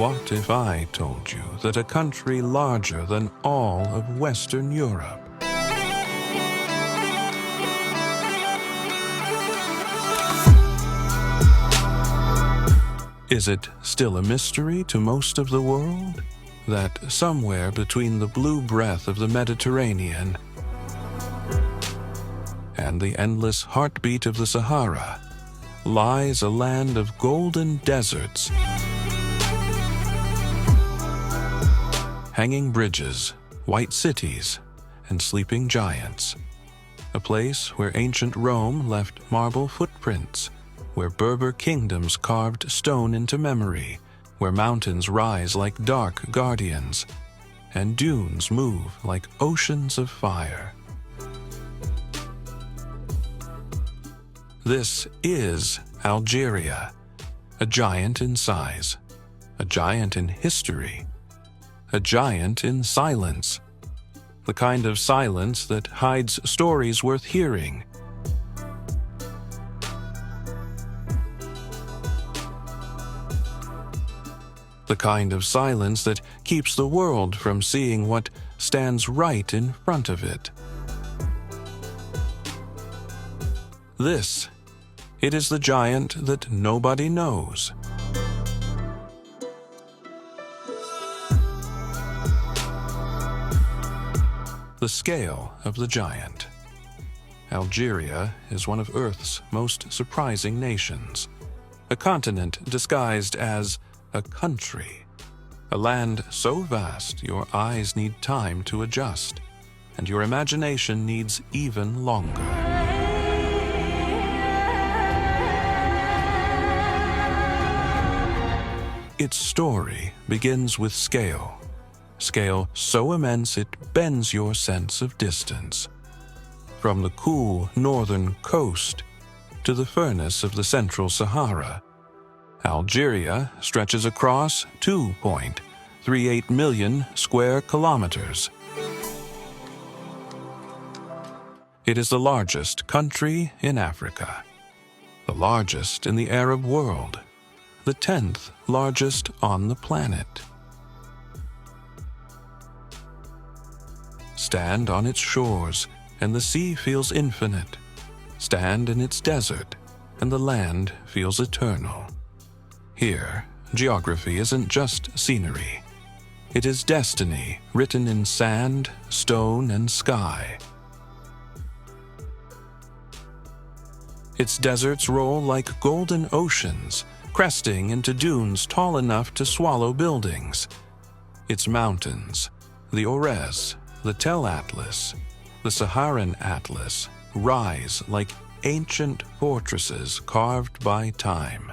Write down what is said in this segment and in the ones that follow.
What if I told you that a country larger than all of Western Europe Is it still a mystery to most of the world that somewhere between the blue breath of the Mediterranean and the endless heartbeat of the Sahara lies a land of golden deserts, hanging bridges, white cities, and sleeping giants, a place where ancient Rome left marble footprints, where Berber kingdoms carved stone into memory, where mountains rise like dark guardians, and dunes move like oceans of fire. This is Algeria, a giant in size, a giant in history, a giant in silence, the kind of silence that hides stories worth hearing. The kind of silence that keeps the world from seeing what stands right in front of it. It is the giant that nobody knows. The scale of the giant. Algeria is one of Earth's most surprising nations, a continent disguised as a country, a land so vast your eyes need time to adjust, and your imagination needs even longer. Its story begins with scale so immense it bends your sense of distance. From the cool northern coast to the furnace of the central Sahara, Algeria stretches across 2.38 million square kilometers. It is the largest country in Africa, the largest in the Arab world, the 10th largest on the planet. Stand on its shores, and the sea feels infinite. Stand in its desert, and the land feels eternal. Here, geography isn't just scenery. It is destiny written in sand, stone, and sky. Its deserts roll like golden oceans, cresting into dunes tall enough to swallow buildings. Its mountains, the Ores, the Tel Atlas, the Saharan Atlas, rise like ancient fortresses carved by time.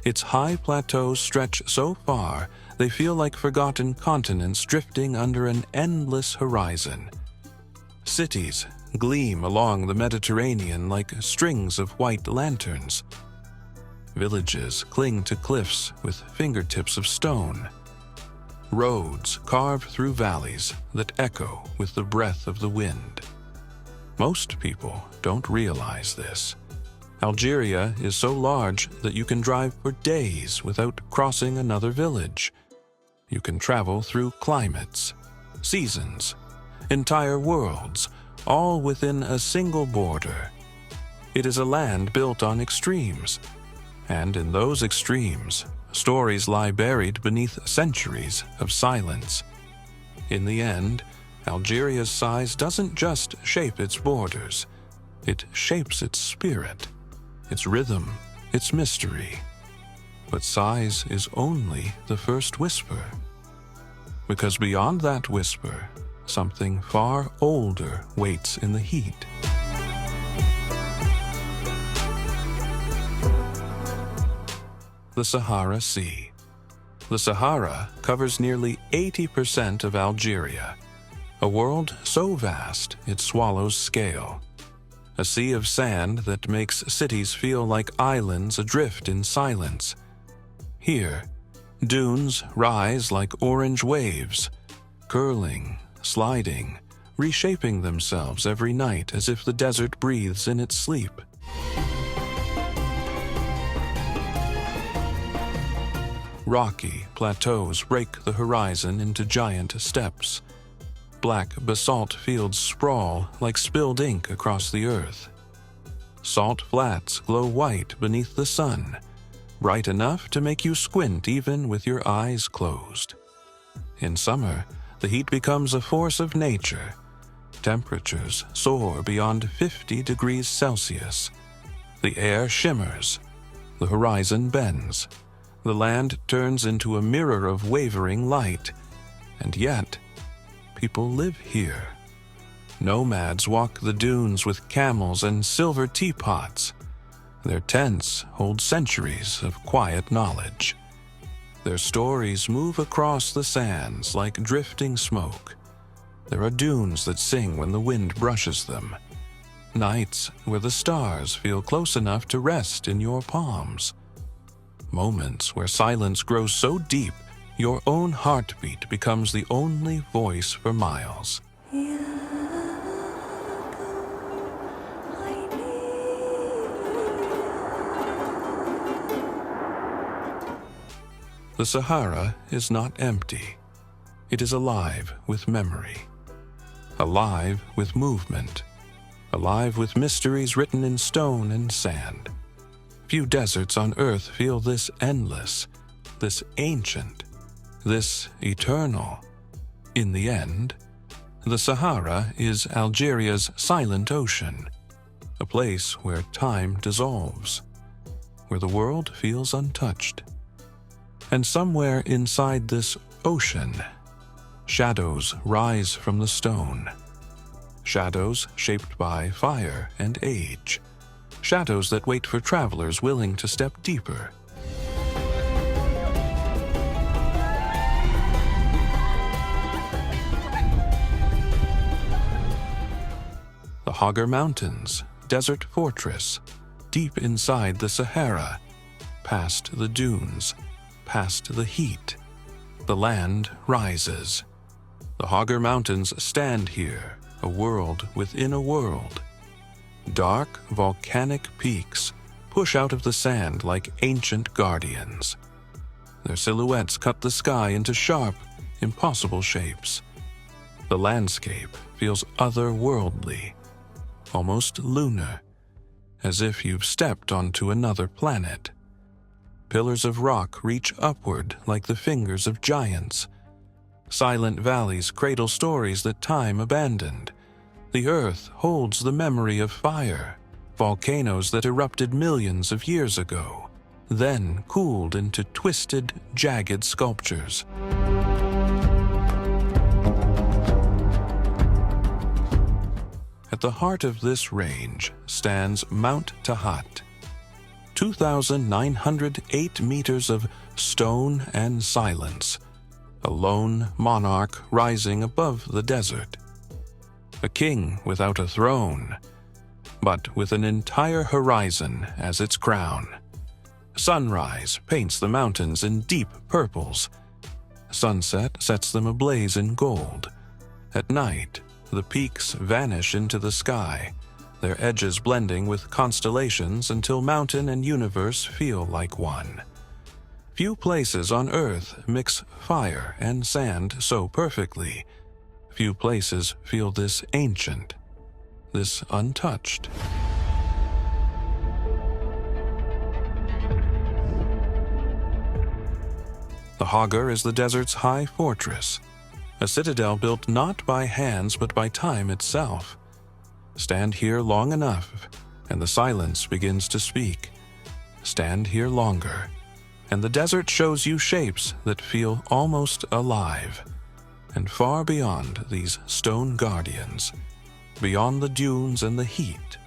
Its high plateaus stretch so far they feel like forgotten continents drifting under an endless horizon. Cities gleam along the Mediterranean like strings of white lanterns. Villages cling to cliffs with fingertips of stone. Roads carve through valleys that echo with the breath of the wind. Most people don't realize this. Algeria is so large that you can drive for days without crossing another village. You can travel through climates, seasons, entire worlds, all within a single border. It is a land built on extremes, and in those extremes, stories lie buried beneath centuries of silence. In the end, Algeria's size doesn't just shape its borders, it shapes its spirit, its rhythm, its mystery. But size is only the first whisper, because beyond that whisper, something far older waits in the heat. The Sahara Sea. The Sahara covers nearly 80% of Algeria, a world so vast it swallows scale. A sea of sand that makes cities feel like islands adrift in silence. Here, dunes rise like orange waves, curling, sliding, reshaping themselves every night as if the desert breathes in its sleep. rocky plateaus break the horizon into giant steps. Black basalt fields sprawl like spilled ink across the earth. Salt flats glow white beneath the sun, bright enough to make you squint even with your eyes closed. In summer, the heat becomes a force of nature. Temperatures soar beyond 50 degrees Celsius. The air shimmers. The horizon bends. The land turns into a mirror of wavering light. And yet, people live here. Nomads walk the dunes with camels and silver teapots. Their tents hold centuries of quiet knowledge. Their stories move across the sands like drifting smoke. There are dunes that sing when the wind brushes them. Nights where the stars feel close enough to rest in your palms. Moments where silence grows so deep, your own heartbeat becomes the only voice for miles. The Sahara is not empty. It is alive with memory. Alive with movement. Alive with mysteries written in stone and sand. Few deserts on earth feel this endless, this ancient, this eternal. In the end, the Sahara is Algeria's silent ocean, a place where time dissolves, where the world feels untouched. And somewhere inside this ocean, shadows rise from the stone. Shadows shaped by fire and age. Shadows that wait for travelers willing to step deeper. The Hagar Mountains, desert fortress, deep inside the Sahara, past the dunes, past the heat. The land rises. The Hagar Mountains stand here, a world within a world. Dark, volcanic peaks push out of the sand like ancient guardians. Their silhouettes cut the sky into sharp, impossible shapes. The landscape feels otherworldly, almost lunar, as if you've stepped onto another planet. Pillars of rock reach upward like the fingers of giants. Silent valleys cradle stories that time abandoned. The earth holds the memory of fire, volcanoes that erupted millions of years ago, then cooled into twisted, jagged sculptures. At the heart of this range stands Mount Tahat, 2,908 meters of stone and silence, a lone monarch rising above the desert. A king without a throne, but with an entire horizon as its crown. Sunrise paints the mountains in deep purples. Sunset sets them ablaze in gold. At night, the peaks vanish into the sky, their edges blending with constellations until mountain and universe feel like one. Few places on Earth mix fire and sand so perfectly. Few places feel this ancient, this untouched. The Hagar is the desert's high fortress, a citadel built not by hands but by time itself. Stand here long enough, and the silence begins to speak. Stand here longer, and the desert shows you shapes that feel almost alive. And far beyond these stone guardians, beyond the dunes and the heat,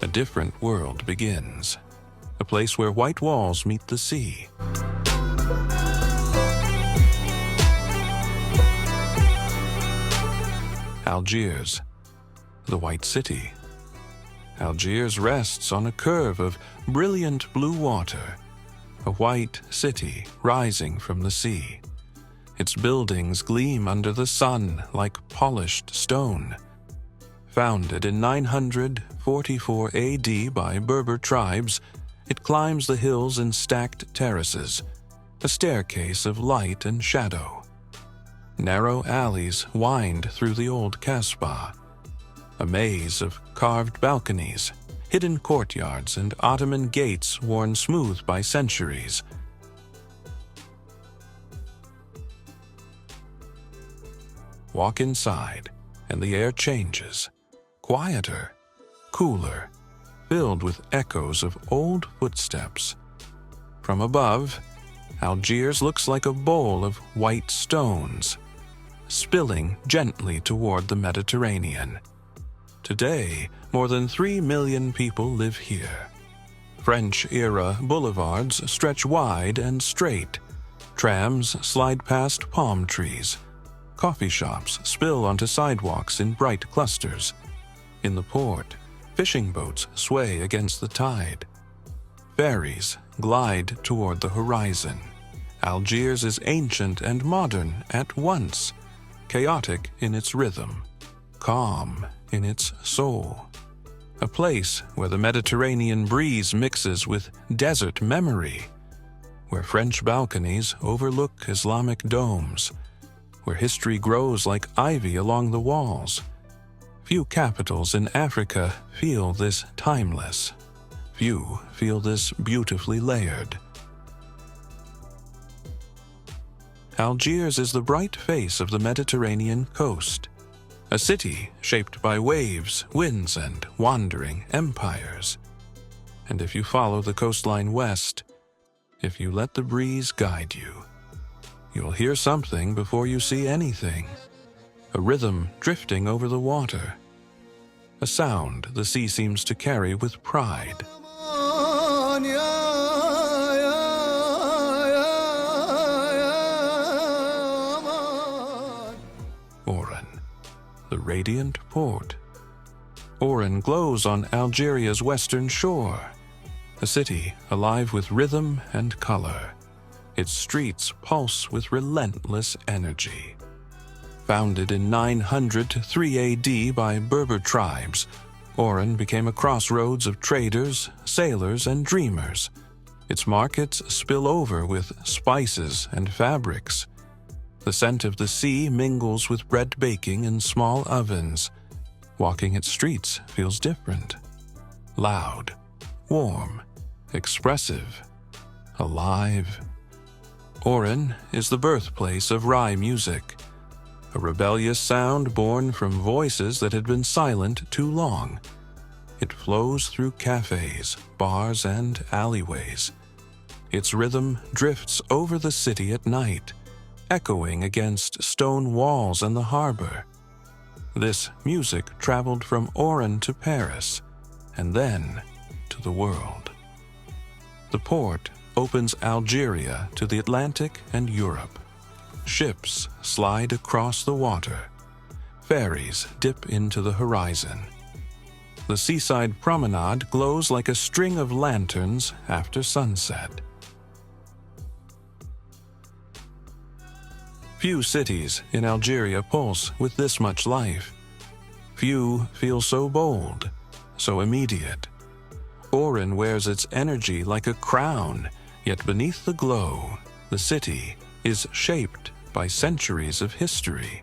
a different world begins. A place where white walls meet the sea. Algiers, the White City. Algiers rests on a curve of brilliant blue water, a white city rising from the sea. Its buildings gleam under the sun like polished stone. Founded in 944 AD by Berber tribes, it climbs the hills in stacked terraces. a staircase of light and shadow. Narrow alleys wind through the old Kasbah, a maze of carved balconies, hidden courtyards, and Ottoman gates worn smooth by centuries. Walk inside, and the air changes, quieter, cooler, filled with echoes of old footsteps. From above, Algiers looks like a bowl of white stones, spilling gently toward the Mediterranean. Today, more than 3 million people live here. French-era boulevards stretch wide and straight. Trams slide past palm trees. Coffee shops spill onto sidewalks in bright clusters. In the port, fishing boats sway against the tide. Ferries glide toward the horizon. Algiers is ancient and modern at once, chaotic in its rhythm, calm in its soul. A place where the Mediterranean breeze mixes with desert memory, where French balconies overlook Islamic domes, where history grows like ivy along the walls. Few capitals in Africa feel this timeless. Few feel this beautifully layered. Algiers is the bright face of the Mediterranean coast, a city shaped by waves, winds, and wandering empires. And if you follow the coastline west, if you let the breeze guide you, you'll hear something before you see anything. A rhythm drifting over the water. A sound the sea seems to carry with pride. Oran, the radiant port. Oran glows on Algeria's western shore, a city alive with rhythm and color. Its streets pulse with relentless energy. Founded in 903 AD by Berber tribes, Oran became a crossroads of traders, sailors, and dreamers. Its markets spill over with spices and fabrics. The scent of the sea mingles with bread baking in small ovens. Walking its streets feels different. Loud, warm, expressive, alive. Oran is the birthplace of Rai music, a rebellious sound born from voices that had been silent too long. It flows through cafes, bars, and alleyways. Its rhythm drifts over the city at night, echoing against stone walls and the harbor. This music traveled from Oran to Paris, and then to the world. The port opens Algeria to the Atlantic and Europe. Ships slide across the water. Ferries dip into the horizon. The seaside promenade glows like a string of lanterns after sunset. Few cities in Algeria pulse with this much life. Few feel so bold, so immediate. Oran wears its energy like a crown, yet beneath the glow, the city is shaped by centuries of history.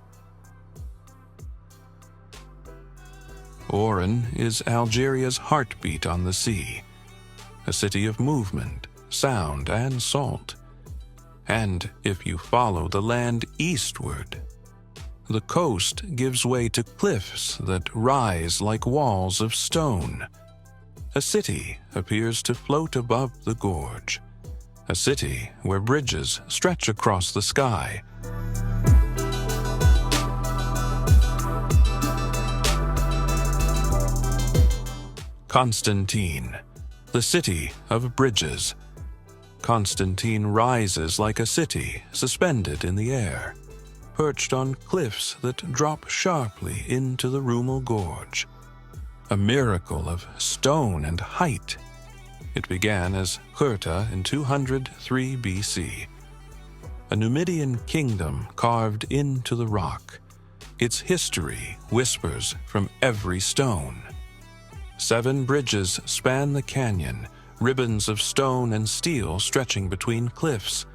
Oran is Algeria's heartbeat on the sea, a city of movement, sound, and salt. And if you follow the land eastward, the coast gives way to cliffs that rise like walls of stone. A city appears to float above the gorge, a city where bridges stretch across the sky. Constantine, the city of bridges. Constantine rises like a city suspended in the air, perched on cliffs that drop sharply into the Rummel Gorge. A miracle of stone and height. It began as Khurta in 203 BC, a Numidian kingdom carved into the rock. Its history whispers from every stone. 7 bridges span the canyon, ribbons of stone and steel stretching between cliffs.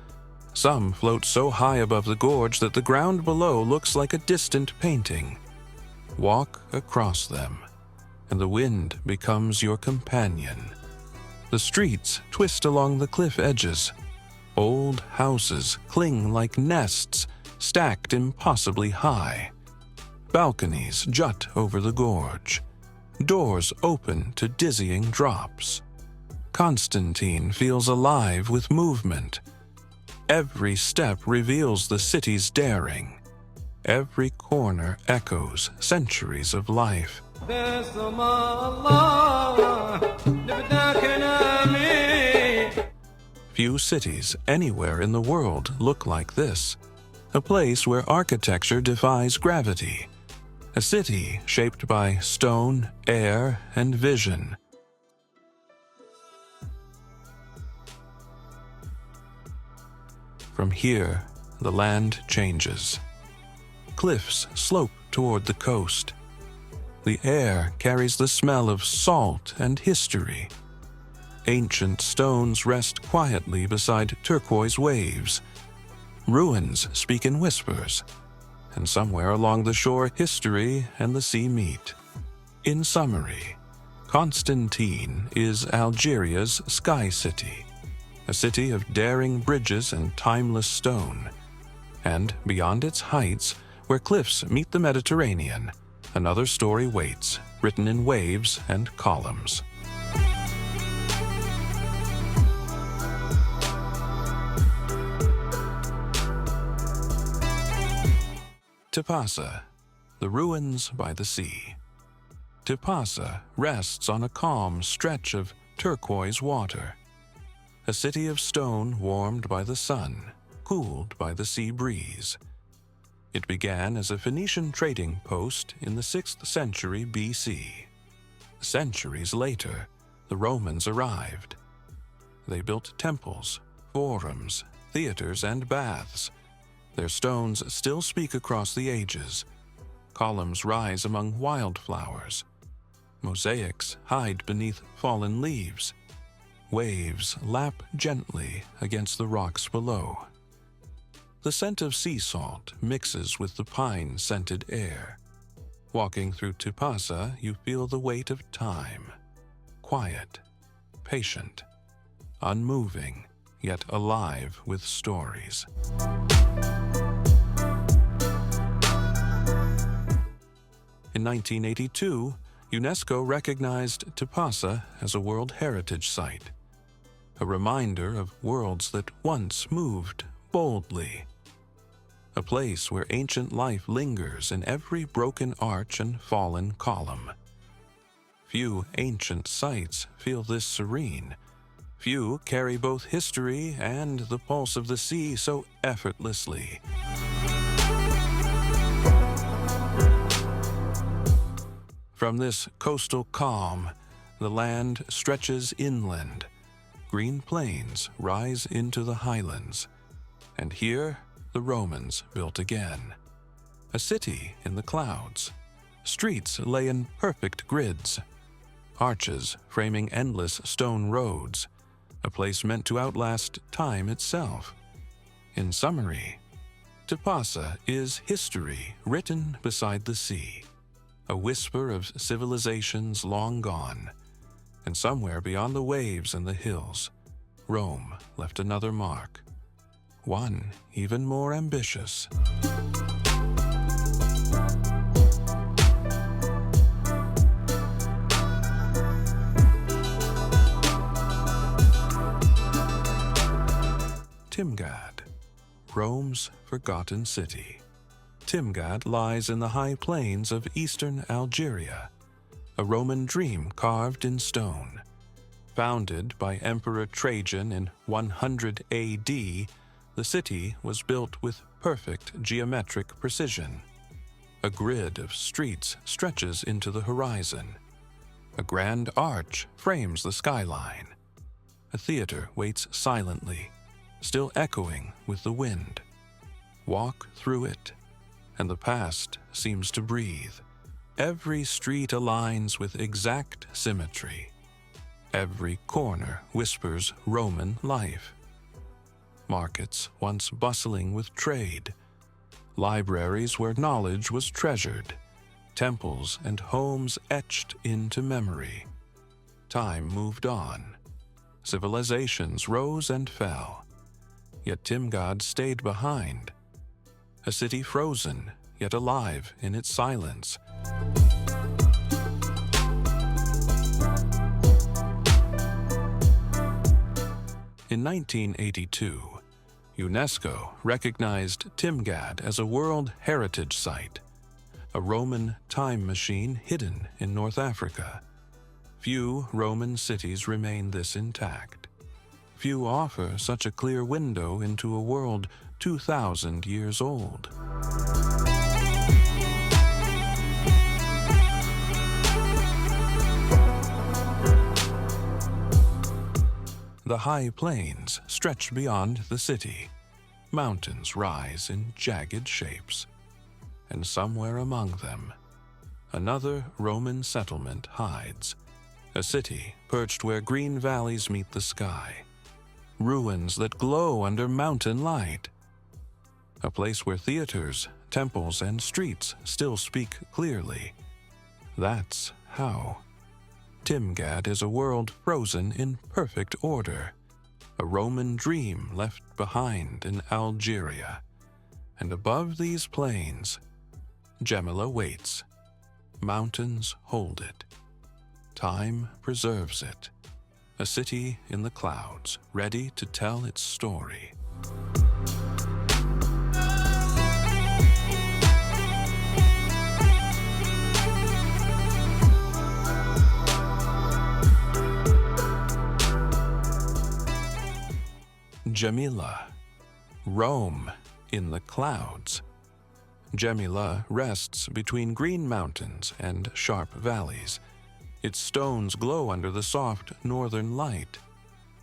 Some float so high above the gorge that the ground below looks like a distant painting. Walk across them, and the wind becomes your companion. The streets twist along the cliff edges. Old houses cling like nests, stacked impossibly high. Balconies jut over the gorge. Doors open to dizzying drops. Constantine feels alive with movement. Every step reveals the city's daring. Every corner echoes centuries of life. Few cities anywhere in the world look like this. A place where architecture defies gravity. A city shaped by stone, air, and vision. From here, the land changes. Cliffs slope toward the coast. The air carries the smell of salt and history. Ancient stones rest quietly beside turquoise waves. Ruins speak in whispers, and somewhere along the shore history and the sea meet. In summary, Constantine is Algeria's sky city, a city of daring bridges and timeless stone. And beyond its heights, where cliffs meet the Mediterranean, another story waits, written in waves and columns. Tipasa, the ruins by the sea. Tipasa rests on a calm stretch of turquoise water. A city of stone warmed by the sun, cooled by the sea breeze. It began as a Phoenician trading post in the 6th century BC. Centuries later, the Romans arrived. They built temples, forums, theaters, and baths. Their stones still speak across the ages. Columns rise among wildflowers. Mosaics hide beneath fallen leaves. Waves lap gently against the rocks below. The scent of sea salt mixes with the pine-scented air. Walking through Tipasa, you feel the weight of time. Quiet, patient, unmoving, yet alive with stories. In 1982, UNESCO recognized Tipasa as a World Heritage Site, a reminder of worlds that once moved boldly, a place where ancient life lingers in every broken arch and fallen column. Few ancient sites feel this serene. Few carry both history and the pulse of the sea so effortlessly. From this coastal calm, the land stretches inland. Green plains rise into the highlands. And here, the Romans built again. A city in the clouds. Streets lay in perfect grids. Arches framing endless stone roads. A place meant to outlast time itself. In summary, Tipasa is history written beside the sea. A whisper of civilizations long gone. And somewhere beyond the waves and the hills, Rome left another mark. One even more ambitious. Timgad, Rome's forgotten city. Timgad lies in the high plains of eastern Algeria, a Roman dream carved in stone. Founded by Emperor Trajan in 100 AD, the city was built with perfect geometric precision. A grid of streets stretches into the horizon. A grand arch frames the skyline. A theater waits silently, still echoing with the wind. Walk through it, and the past seems to breathe. Every street aligns with exact symmetry. Every corner whispers Roman life. markets once bustling with trade, libraries where knowledge was treasured, temples and homes etched into memory. Time moved on. Civilizations rose and fell. Yet Timgad stayed behind. A city frozen, yet alive in its silence. In 1982, UNESCO recognized Timgad as a World Heritage Site, a Roman time machine hidden in North Africa. Few Roman cities remain this intact. Few offer such a clear window into a world 2,000 years old. The high plains stretch beyond the city. Mountains rise in jagged shapes. And somewhere among them, another Roman settlement hides. A city perched where green valleys meet the sky. Ruins that glow under mountain light. A place where theaters, temples, and streets still speak clearly. That's how. Timgad is a world frozen in perfect order, a Roman dream left behind in Algeria. And above these plains, Gemila waits. Mountains hold it. Time preserves it. A city in the clouds, ready to tell its story. Gemila, Rome in the clouds. Gemila rests between green mountains and sharp valleys. Its stones glow under the soft northern light.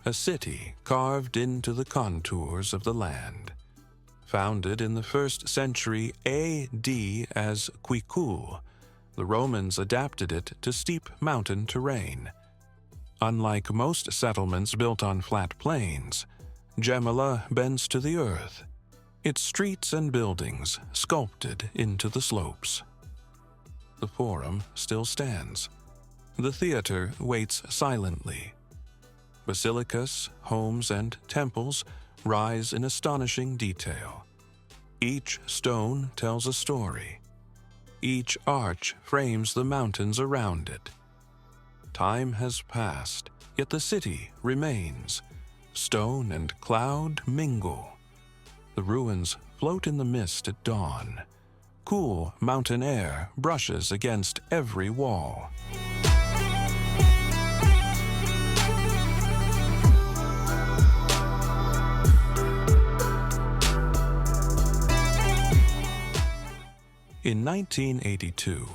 A city carved into the contours of the land. Founded in the 1st century A.D. as Quiqul, the Romans adapted it to steep mountain terrain. Unlike most settlements built on flat plains, Gemila bends to the earth, its streets and buildings sculpted into the slopes. The forum still stands. The theater waits silently. Basilicas, homes, and temples rise in astonishing detail. Each stone tells a story. Each arch frames the mountains around it. Time has passed, yet the city remains. Stone and cloud mingle. The ruins float in the mist at dawn. Cool mountain air brushes against every wall. In 1982,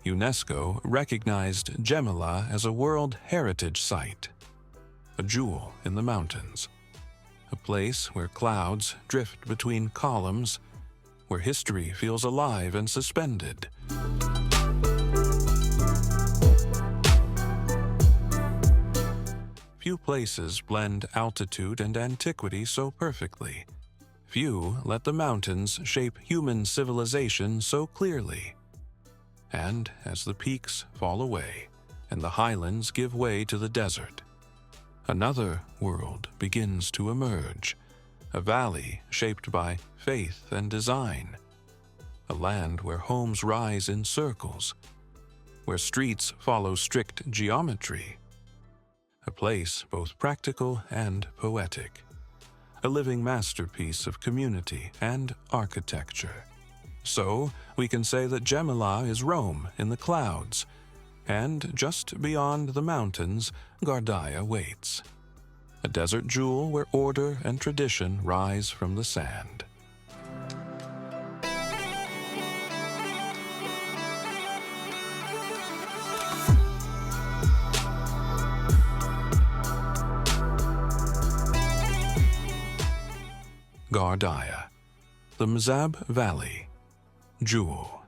UNESCO recognized Gemila as a World Heritage Site, a jewel in the mountains, a place where clouds drift between columns, where history feels alive and suspended. Few places blend altitude and antiquity so perfectly. Few let the mountains shape human civilization so clearly. And as the peaks fall away and the highlands give way to the desert, another world begins to emerge, a valley shaped by faith and design, a land where homes rise in circles, where streets follow strict geometry, a place both practical and poetic, a living masterpiece of community and architecture. So, we can say that Gemila is Rome in the clouds, and just beyond the mountains, Gardaia waits, a desert jewel where order and tradition rise from the sand. Gardaia, the Mzab Valley, jewel.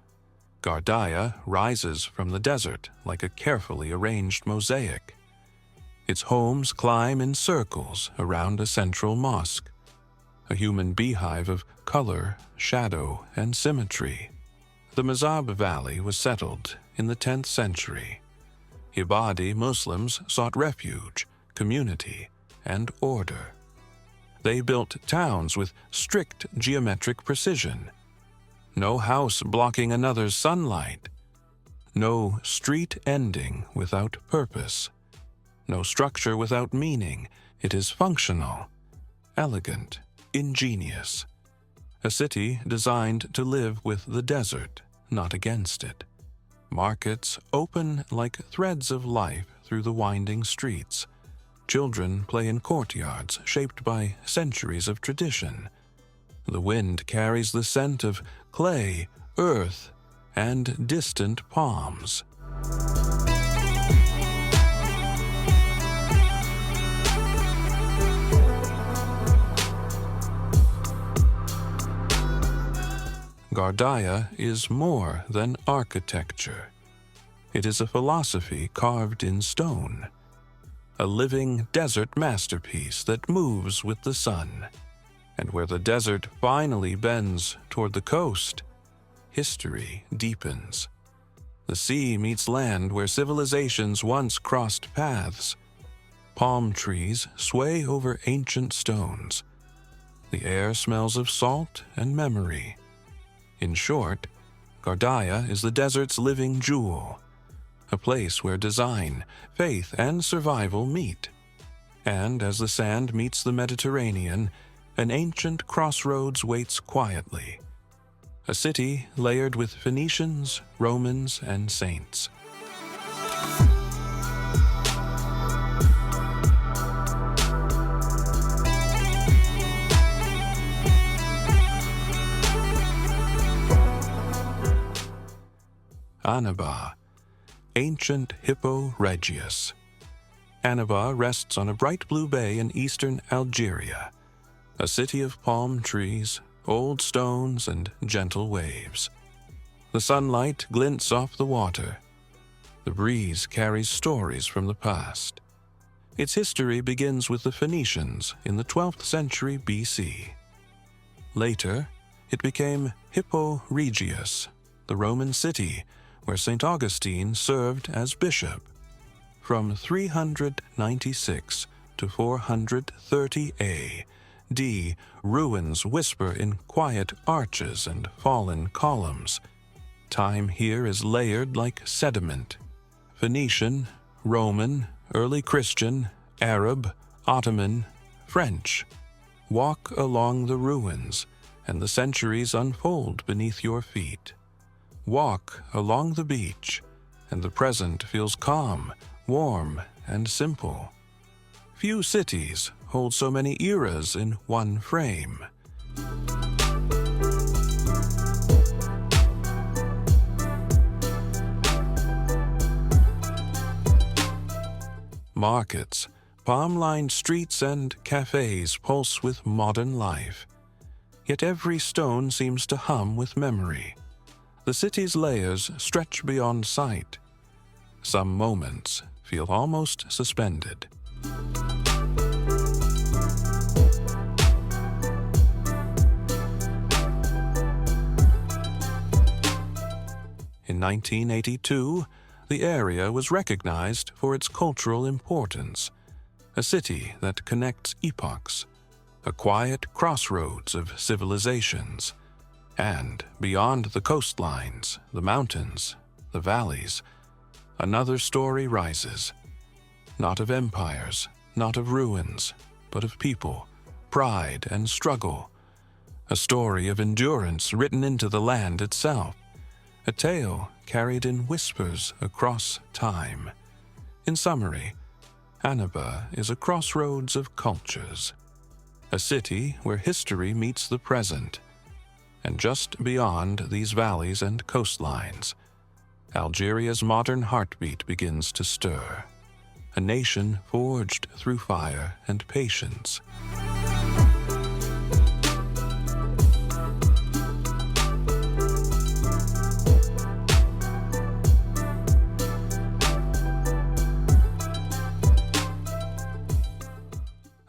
Gardaia rises from the desert like a carefully arranged mosaic. Its homes climb in circles around a central mosque. a human beehive of color, shadow, and symmetry. The Mazab Valley was settled in the 10th century. Ibadi Muslims sought refuge, community, and order. They built towns with strict geometric precision. No house blocking another's sunlight. No street ending without purpose. No structure without meaning. It is functional, elegant, ingenious. A city designed to live with the desert, not against it. Markets open like threads of life through the winding streets. Children play in courtyards shaped by centuries of tradition. The wind carries the scent of clay, earth, and distant palms. Gardaya is more than architecture. It is a philosophy carved in stone, a living desert masterpiece that moves with the sun. And where the desert finally bends toward the coast, history deepens. The sea meets land where civilizations once crossed paths. Palm trees sway over ancient stones. The air smells of salt and memory. In short, Gardaya is the desert's living jewel, a place where design, faith, and survival meet. And as the sand meets the Mediterranean, an ancient crossroads waits quietly. A city layered with Phoenicians, Romans, and saints. Annaba, ancient Hippo Regius. Annaba rests on a bright blue bay in eastern Algeria, a city of palm trees, old stones, and gentle waves. The sunlight glints off the water. The breeze carries stories from the past. Its history begins with the Phoenicians in the 12th century BC. Later, it became Hippo Regius, the Roman city where St. Augustine served as bishop. From 396 to 430 A.D., ruins whisper in quiet arches and fallen columns. Time here is layered like sediment. Phoenician, Roman, early Christian, Arab, Ottoman, French. Walk along the ruins, and the centuries unfold beneath your feet. Walk along the beach, and the present feels calm, warm, and simple. Few cities hold so many eras in one frame. Markets, palm-lined streets, and cafes pulse with modern life. Yet every stone seems to hum with memory. The city's layers stretch beyond sight. Some moments feel almost suspended. In 1982, the area was recognized for its cultural importance, a city that connects epochs, a quiet crossroads of civilizations. And beyond the coastlines, the mountains, the valleys, another story rises. Not of empires, not of ruins, but of people, pride, and struggle. A story of endurance written into the land itself. A tale carried in whispers across time. In summary, Annaba is a crossroads of cultures. A city where history meets the present. And just beyond these valleys and coastlines, Algeria's modern heartbeat begins to stir. A nation forged through fire and patience.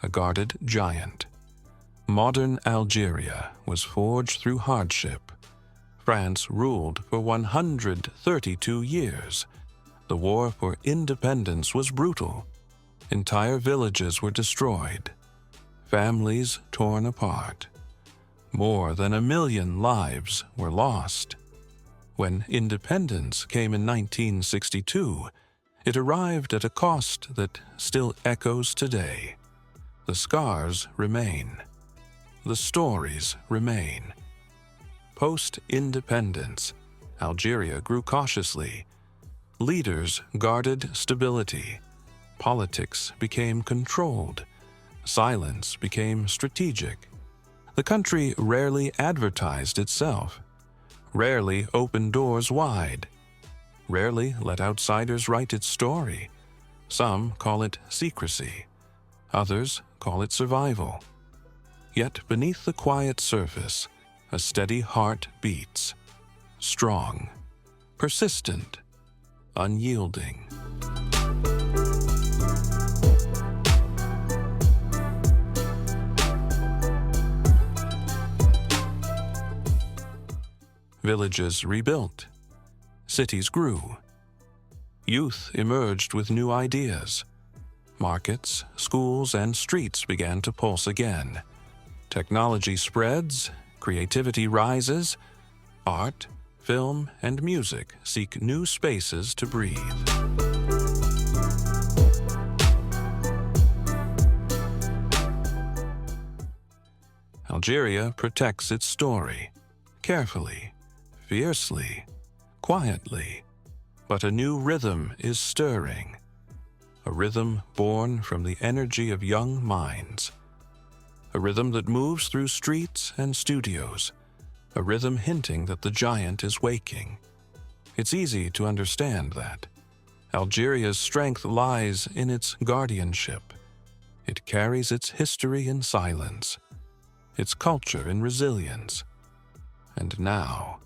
A guarded giant. Modern Algeria was forged through hardship. France ruled for 132 years. The war for independence was brutal. Entire villages were destroyed. Families torn apart. More than 1 million lives were lost. When independence came in 1962, it arrived at a cost that still echoes today. The scars remain. The stories remain. Post-independence, Algeria grew cautiously. Leaders guarded stability. Politics became controlled. Silence became strategic. The country rarely advertised itself, rarely opened doors wide, rarely let outsiders write its story. Some call it secrecy. Others call it survival. Yet beneath the quiet surface, a steady heart beats, strong, persistent, unyielding. Villages rebuilt. Cities grew. Youth emerged with new ideas. Markets, schools, and streets began to pulse again. Technology spreads, creativity rises, art, film, and music seek new spaces to breathe. Algeria protects its story, carefully, fiercely, quietly, but a new rhythm is stirring, a rhythm born from the energy of young minds, a rhythm that moves through streets and studios, a rhythm hinting that the giant is waking. It's easy to understand that. Algeria's strength lies in its guardianship. It carries its history in silence, its culture in resilience. And now,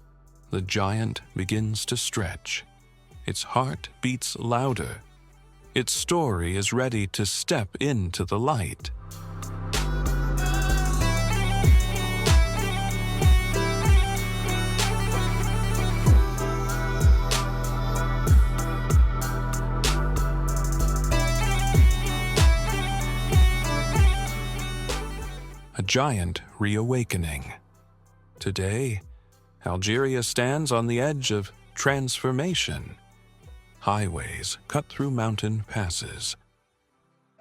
the giant begins to stretch. Its heart beats louder. Its story is ready to step into the light. A giant reawakening. Today, Algeria stands on the edge of transformation. Highways cut through mountain passes.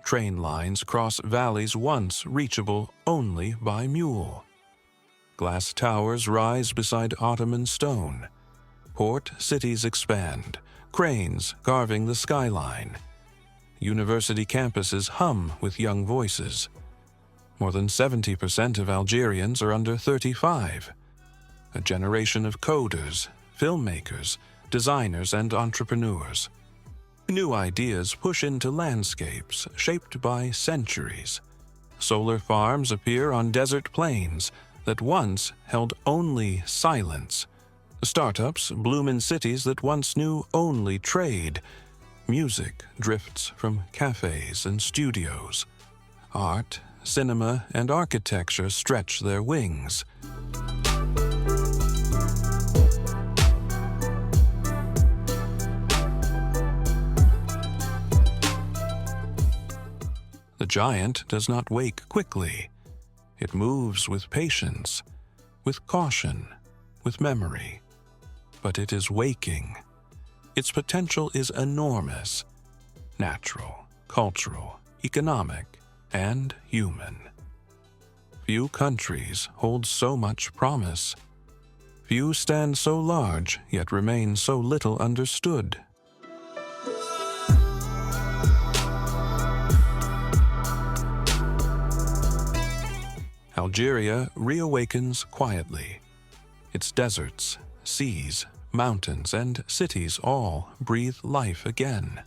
Train lines cross valleys once reachable only by mule. Glass towers rise beside Ottoman stone. Port cities expand, cranes carving the skyline. University campuses hum with young voices. More than 70% of Algerians are under 35. A generation of coders, filmmakers, designers, and entrepreneurs. New ideas push into landscapes shaped by centuries. Solar farms appear on desert plains that once held only silence. Startups bloom in cities that once knew only trade. Music drifts from cafes and studios. Art, cinema, and architecture stretch their wings. The giant does not wake quickly. It moves with patience, with caution, with memory. But it is waking. Its potential is enormous. Natural, cultural, economic, and human. Few countries hold so much promise. Few stand so large, yet remain so little understood. Algeria reawakens quietly. Its deserts, seas, mountains, and cities all breathe life again.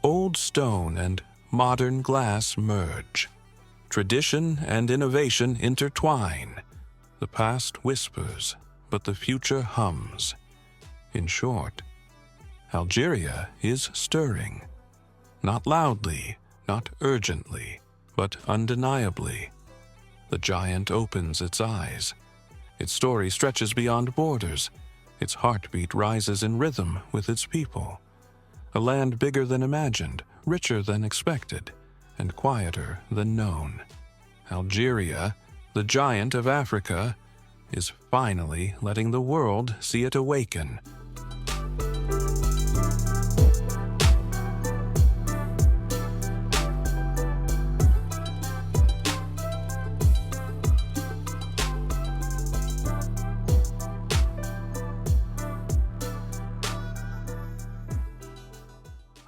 Old stone and modern glass merge. Tradition and innovation intertwine. The past whispers, but the future hums. In short, Algeria is stirring. Not loudly, not urgently, but undeniably. The giant opens its eyes. Its story stretches beyond borders. Its heartbeat rises in rhythm with its people. A land bigger than imagined, richer than expected, and quieter than known. Algeria, the giant of Africa, is finally letting the world see it awaken.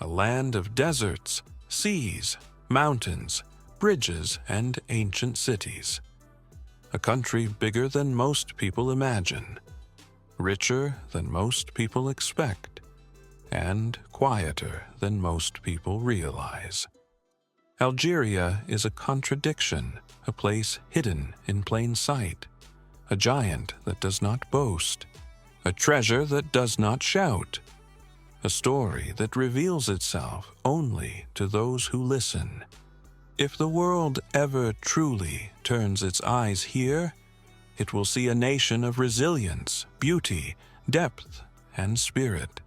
A land of deserts, seas, mountains, bridges, and ancient cities. A country bigger than most people imagine, richer than most people expect, and quieter than most people realize. Algeria is a contradiction, a place hidden in plain sight, a giant that does not boast, a treasure that does not shout, a story that reveals itself only to those who listen. If the world ever truly turns its eyes here, it will see a nation of resilience, beauty, depth, and spirit.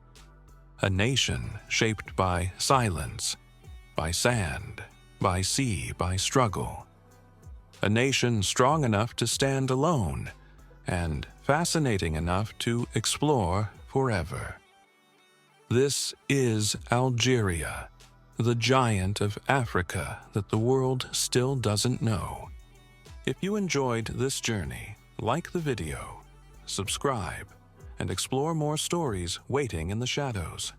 A nation shaped by silence, by sand, by sea, by struggle. A nation strong enough to stand alone, and fascinating enough to explore forever. This is Algeria, the giant of Africa that the world still doesn't know. If you enjoyed this journey, like the video, subscribe, and explore more stories waiting in the shadows.